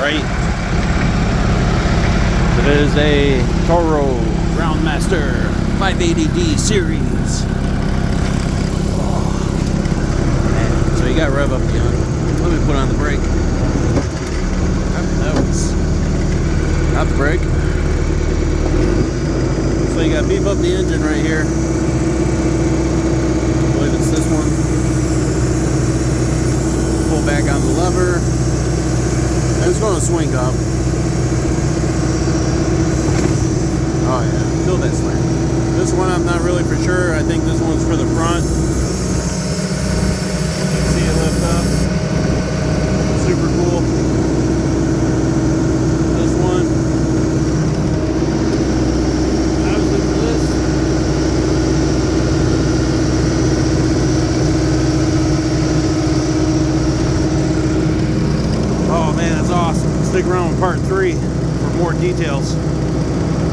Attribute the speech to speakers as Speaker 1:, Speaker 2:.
Speaker 1: right. It is a Toro Groundmaster 580D series. Oh. So you got rev up the on. Let me put on the brake. Not the brake. So you got beef up the engine right here. I believe it's this one. Pull back on the lever. And it's going to swing up. Oh yeah, feel that slam. This one I'm not really for sure. I think this one's for the front. See it lift up. Super cool. This one. Obviously for this. Oh man, that's awesome. Stick around with part 3 for more details.